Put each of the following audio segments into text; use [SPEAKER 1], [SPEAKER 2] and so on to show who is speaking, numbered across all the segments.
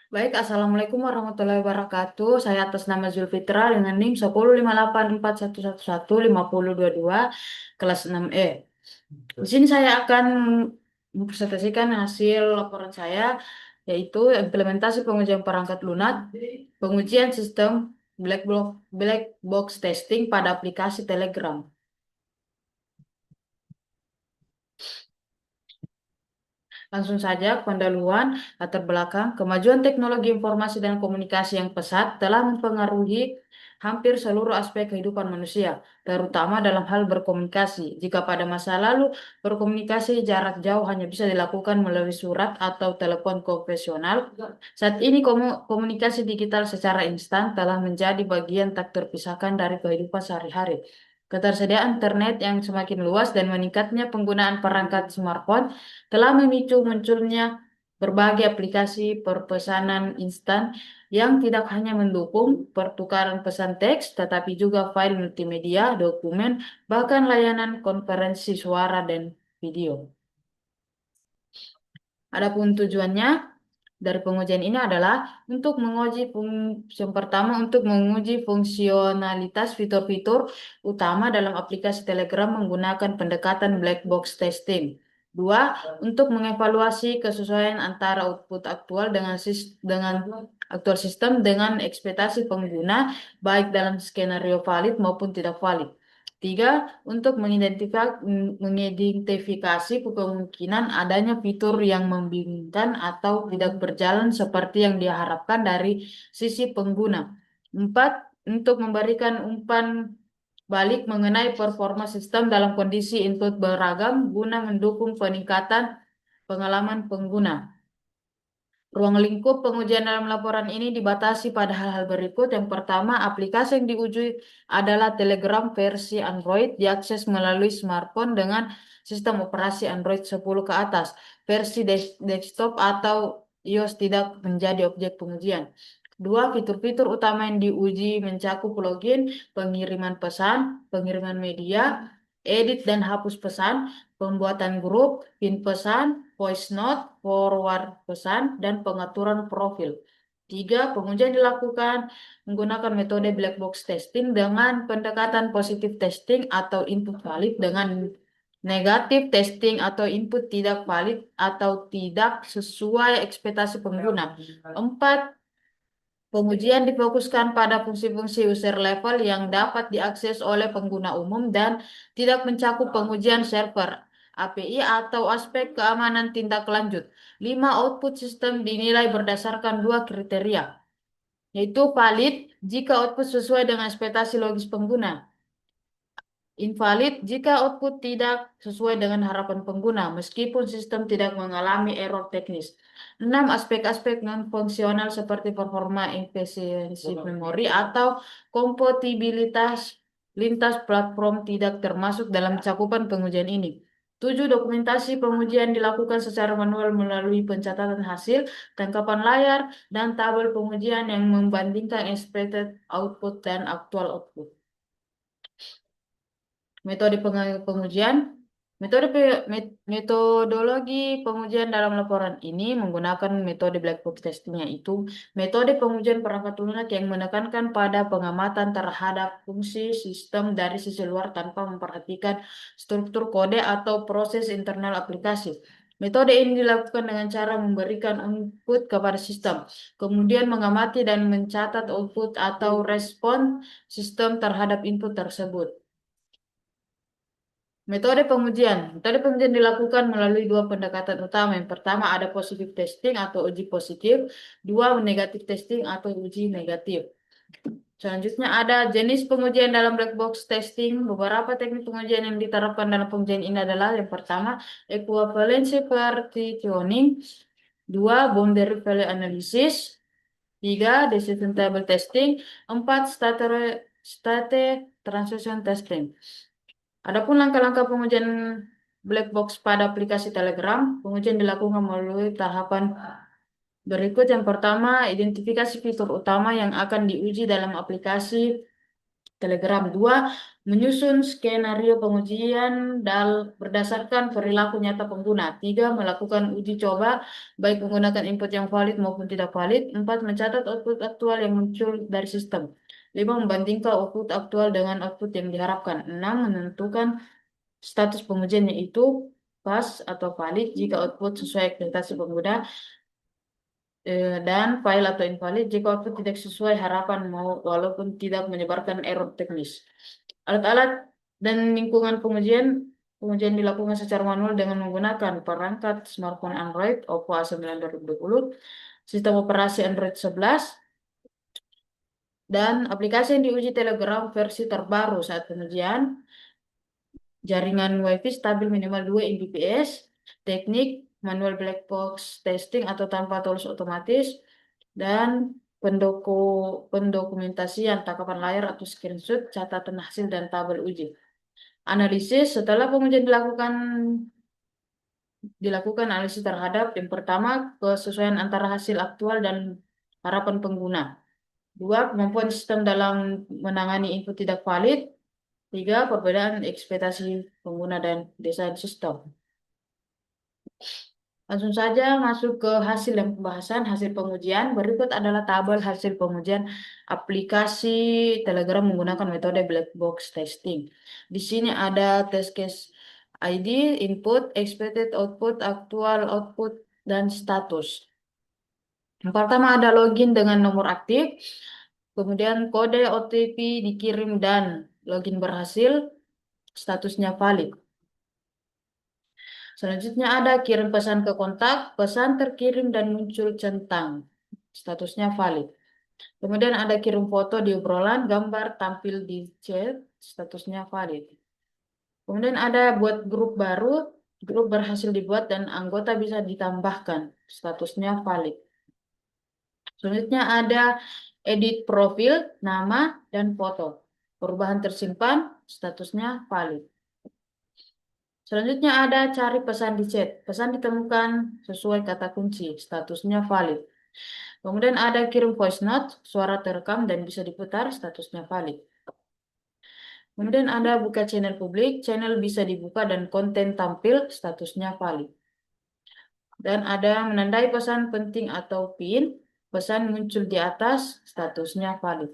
[SPEAKER 1] Baik, Assalamualaikum warahmatullahi wabarakatuh. Saya atas nama Zulfitra dengan NIM 105841115022 kelas 6E. Di sini saya akan mempresentasikan hasil laporan saya, yaitu implementasi pengujian perangkat lunak, pengujian sistem black box testing pada aplikasi Telegram. Langsung saja, pendahuluan, latar belakang, kemajuan teknologi informasi dan komunikasi yang pesat telah mempengaruhi hampir seluruh aspek kehidupan manusia, terutama dalam hal berkomunikasi. Jika pada masa lalu berkomunikasi jarak jauh hanya bisa dilakukan melalui surat atau telepon konvensional, saat ini komunikasi digital secara instan telah menjadi bagian tak terpisahkan dari kehidupan sehari-hari. Ketersediaan internet yang semakin luas dan meningkatnya penggunaan perangkat smartphone telah memicu munculnya berbagai aplikasi perpesanan instan yang tidak hanya mendukung pertukaran pesan teks, tetapi juga file multimedia, dokumen, bahkan layanan konferensi suara dan video. Adapun tujuannya dari pengujian ini adalah untuk yang pertama untuk menguji fungsionalitas fitur-fitur utama dalam aplikasi Telegram menggunakan pendekatan black box testing. Dua, untuk mengevaluasi kesesuaian antara output aktual dengan aktual sistem dengan ekspektasi pengguna baik dalam skenario valid maupun tidak valid. Tiga, untuk mengidentifikasi kemungkinan adanya fitur yang membingungkan atau tidak berjalan seperti yang diharapkan dari sisi pengguna. Empat, untuk memberikan umpan balik mengenai performa sistem dalam kondisi input beragam guna mendukung peningkatan pengalaman pengguna. Ruang lingkup pengujian dalam laporan ini dibatasi pada hal-hal berikut. Yang pertama, aplikasi yang diuji adalah Telegram versi Android diakses melalui smartphone dengan sistem operasi Android 10 ke atas. Versi desktop atau iOS tidak menjadi objek pengujian. Dua, fitur-fitur utama yang diuji mencakup login, pengiriman pesan, pengiriman media, edit dan hapus pesan, pembuatan grup, pin pesan, voice note, forward pesan, dan pengaturan profil. Tiga, pengujian dilakukan menggunakan metode black box testing dengan pendekatan positif testing atau input valid dengan negatif testing atau input tidak valid atau tidak sesuai ekspektasi pengguna. Empat, pengujian difokuskan pada fungsi-fungsi user level yang dapat diakses oleh pengguna umum dan tidak mencakup pengujian server, API, atau aspek keamanan tindak lanjut. Lima, output sistem dinilai berdasarkan dua kriteria, yaitu valid jika output sesuai dengan ekspektasi logis pengguna, invalid jika output tidak sesuai dengan harapan pengguna, meskipun sistem tidak mengalami error teknis. 6. Aspek-aspek non-fungsional seperti performa, efisiensi memori, atau kompatibilitas lintas platform tidak termasuk dalam cakupan pengujian ini. 7. Dokumentasi pengujian dilakukan secara manual melalui pencatatan hasil, tangkapan layar, dan tabel pengujian yang membandingkan expected output dan actual output. Metode pengujian, metodologi pengujian dalam laporan ini menggunakan metode black box testing, yaitu metode pengujian perangkat lunak yang menekankan pada pengamatan terhadap fungsi sistem dari sisi luar tanpa memperhatikan struktur kode atau proses internal aplikasi. Metode ini dilakukan dengan cara memberikan input kepada sistem, kemudian mengamati dan mencatat output atau respon sistem terhadap input tersebut. Metode pengujian dilakukan melalui dua pendekatan utama. Yang pertama ada positive testing atau uji positif, dua negatif testing atau uji negatif. Selanjutnya ada jenis pengujian dalam black box testing. Beberapa teknik pengujian yang diterapkan dalam pengujian ini adalah yang pertama equivalency partitioning, dua boundary value analysis, tiga decision table testing, empat state transition testing. Adapun langkah-langkah pengujian black box pada aplikasi Telegram, pengujian dilakukan melalui tahapan berikut. Yang pertama, identifikasi fitur utama yang akan diuji dalam aplikasi Telegram. Dua, menyusun skenario pengujian berdasarkan perilaku nyata pengguna. Tiga, melakukan uji coba baik menggunakan input yang valid maupun tidak valid. Empat, mencatat output aktual yang muncul dari sistem. Lima, membandingkan output aktual dengan output yang diharapkan. Enam, menentukan status pengujiannya itu pas atau valid jika output sesuai ekspektasi pengguna dan file atau invalid jika output tidak sesuai harapan walaupun tidak menyebarkan error teknis. Alat-alat dan lingkungan pengujian dilakukan secara manual dengan menggunakan perangkat smartphone Android Oppo A9 2020, sistem operasi Android 11, dan aplikasi yang diuji Telegram versi terbaru saat pengujian, jaringan WiFi stabil minimal 2 Mbps, teknik manual black box testing atau tanpa tools otomatis, dan pendoku pendokumentasian tangkapan layar atau screenshot, catatan hasil, dan tabel uji. Analisis setelah pengujian dilakukan analisis terhadap yang pertama kesesuaian antara hasil aktual dan harapan pengguna. Dua, kemampuan sistem dalam menangani input tidak valid. Tiga, perbedaan ekspektasi pengguna dan desain sistem. Langsung saja masuk ke hasil dan pembahasan hasil pengujian. Berikut adalah tabel hasil pengujian aplikasi Telegram menggunakan metode black box testing. Di sini ada test case ID, input, expected output, actual output, dan status. Yang pertama ada login dengan nomor aktif, kemudian kode OTP dikirim dan login berhasil, statusnya valid. Selanjutnya ada kirim pesan ke kontak, pesan terkirim dan muncul centang, statusnya valid. Kemudian ada kirim foto di obrolan, gambar tampil di chat, statusnya valid. Kemudian ada buat grup baru, grup berhasil dibuat dan anggota bisa ditambahkan, statusnya valid. Selanjutnya ada edit profil, nama, dan foto. Perubahan tersimpan, statusnya valid. Selanjutnya ada cari pesan di chat. Pesan ditemukan sesuai kata kunci, statusnya valid. Kemudian ada kirim voice note, suara terekam dan bisa diputar, statusnya valid. Kemudian ada buka channel publik, channel bisa dibuka dan konten tampil, statusnya valid. Dan ada menandai pesan penting atau PIN, pesan muncul di atas, statusnya valid.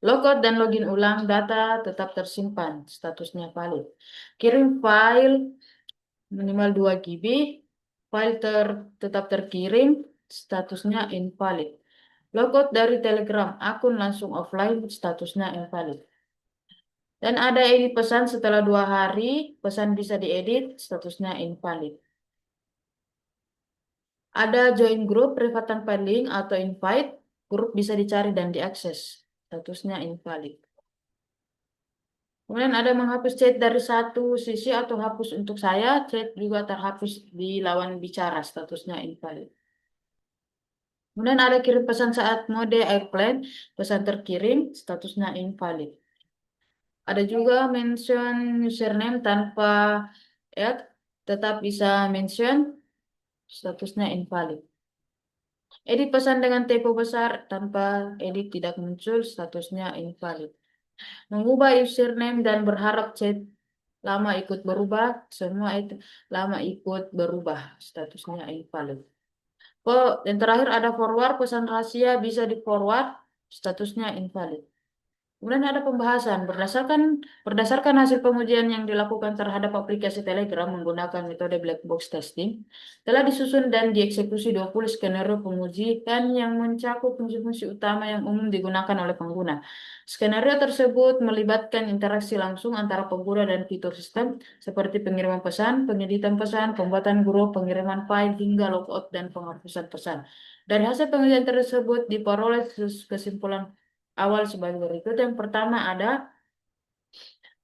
[SPEAKER 1] Logout dan login ulang, data tetap tersimpan, statusnya valid. Kirim file minimal 2 GB, file tetap terkirim, statusnya invalid. Logout dari Telegram, akun langsung offline, statusnya invalid. Dan ada edit pesan setelah 2 hari, pesan bisa diedit, statusnya invalid. Ada join group, privat tanpa link atau invite, grup bisa dicari dan diakses, statusnya invalid. Kemudian ada menghapus chat dari satu sisi atau hapus untuk saya, chat juga terhapus di lawan bicara, statusnya invalid. Kemudian ada kirim pesan saat mode airplane, pesan terkirim, statusnya invalid. Ada juga mention username tanpa add, tetap bisa mention, statusnya invalid. Edit pesan dengan typo besar tanpa edit tidak muncul, statusnya invalid. Mengubah username dan berharap chat lama ikut berubah, semua itu lama ikut berubah, statusnya invalid. Dan terakhir ada forward, pesan rahasia bisa di forward, statusnya invalid. Kemudian ada pembahasan berdasarkan hasil pengujian yang dilakukan terhadap aplikasi Telegram menggunakan metode black box testing, telah disusun dan dieksekusi 20 skenario pengujian yang mencakup fungsi-fungsi utama yang umum digunakan oleh pengguna. Skenario tersebut melibatkan interaksi langsung antara pengguna dan fitur sistem seperti pengiriman pesan, pengeditan pesan, pembuatan grup, pengiriman file, hingga logout dan penghapusan pesan. Dari hasil pengujian tersebut diperoleh kesimpulan awal sebagai berikut. Yang pertama ada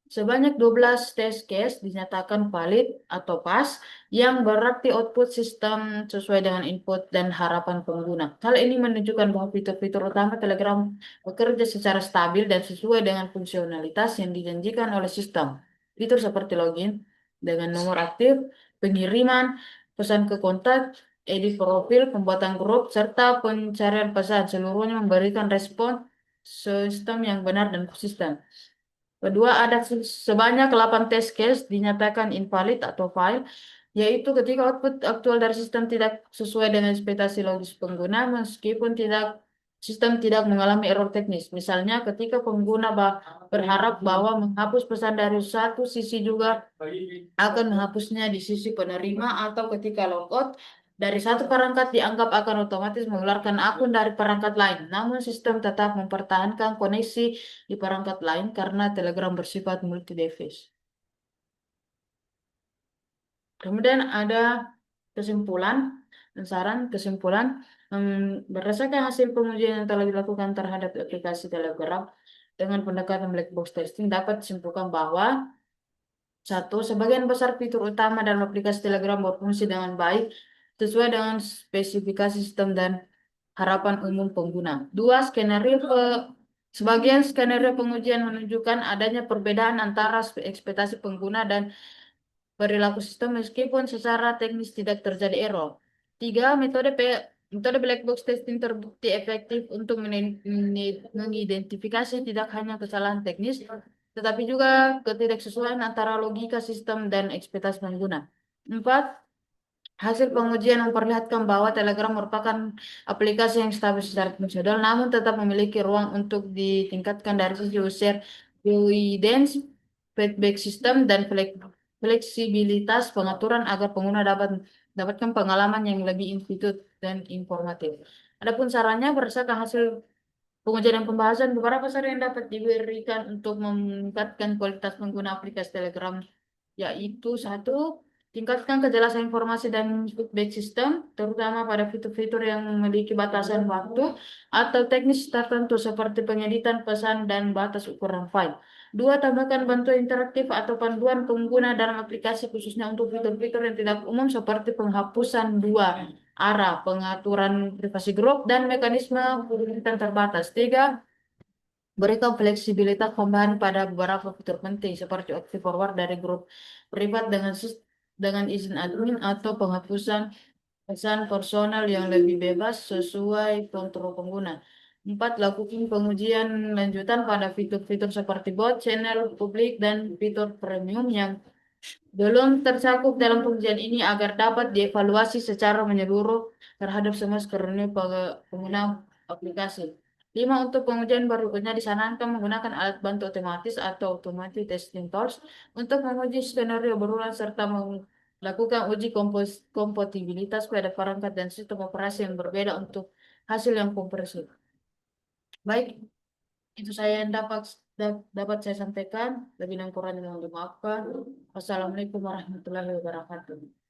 [SPEAKER 1] sebanyak 12 test case dinyatakan valid atau pas, yang berarti output sistem sesuai dengan input dan harapan pengguna. Hal ini menunjukkan bahwa fitur-fitur utama Telegram bekerja secara stabil dan sesuai dengan fungsionalitas yang dijanjikan oleh sistem. Fitur seperti login dengan nomor aktif, pengiriman, pesan ke kontak, edit profil, pembuatan grup, serta pencarian pesan seluruhnya memberikan respon sistem yang benar dan konsisten. Kedua, ada sebanyak 8 test case dinyatakan invalid atau fail, yaitu ketika output aktual dari sistem tidak sesuai dengan ekspektasi logis pengguna, meskipun sistem tidak mengalami error teknis. Misalnya, ketika pengguna berharap bahwa menghapus pesan dari satu sisi juga akan menghapusnya di sisi penerima, atau ketika logout dari satu perangkat dianggap akan otomatis mengeluarkan akun dari perangkat lain, namun sistem tetap mempertahankan koneksi di perangkat lain karena Telegram bersifat multi device. Kemudian ada kesimpulan dan saran kesimpulan. Berdasarkan hasil pengujian yang telah dilakukan terhadap aplikasi Telegram dengan pendekatan black box testing, dapat disimpulkan bahwa satu, sebagian besar fitur utama dalam aplikasi Telegram berfungsi dengan baik sesuai dengan spesifikasi sistem dan harapan umum pengguna. Dua, sebagian skenario pengujian menunjukkan adanya perbedaan antara ekspektasi pengguna dan perilaku sistem meskipun secara teknis tidak terjadi error. Tiga, metode black box testing terbukti efektif untuk mengidentifikasi tidak hanya kesalahan teknis, tetapi juga ketidaksesuaian antara logika sistem dan ekspektasi pengguna. Empat, hasil pengujian memperlihatkan bahwa Telegram merupakan aplikasi yang stabil secara fungsional, namun tetap memiliki ruang untuk ditingkatkan dari sisi user avoidance, feedback system, dan fleksibilitas pengaturan agar pengguna dapatkan pengalaman yang lebih intuitif dan informatif. Adapun sarannya berdasarkan hasil pengujian dan pembahasan, beberapa saran yang dapat diberikan untuk meningkatkan kualitas pengguna aplikasi Telegram, yaitu satu, tingkatkan kejelasan informasi dan feedback system, terutama pada fitur-fitur yang memiliki batasan waktu atau teknis tertentu seperti pengeditan pesan dan batas ukuran file. Dua, tambahkan bantuan interaktif atau panduan pengguna dalam aplikasi khususnya untuk fitur-fitur yang tidak umum seperti penghapusan dua arah, pengaturan privasi grup, dan mekanisme penelitian terbatas. Tiga, berikan fleksibilitas tambahan pada beberapa fitur penting seperti opsi forward dari grup privat dengan izin admin atau penghapusan pesan personal yang lebih bebas sesuai kontrol pengguna. Empat, lakukan pengujian lanjutan pada fitur-fitur seperti bot, channel publik, dan fitur premium yang belum tercakup dalam pengujian ini agar dapat dievaluasi secara menyeluruh terhadap semua skenario pengguna aplikasi. Lima, untuk pengujian berikutnya disarankan menggunakan alat bantu otomatis atau automatic testing tools untuk menguji skenario berulang serta melakukan uji kompatibilitas pada perangkat dan sistem operasi yang berbeda untuk hasil yang komprehensif. Baik, itu saya yang dapat saya sampaikan. Lebih dan kurangnya mohon dimaafkan. Wassalamualaikum warahmatullahi wabarakatuh.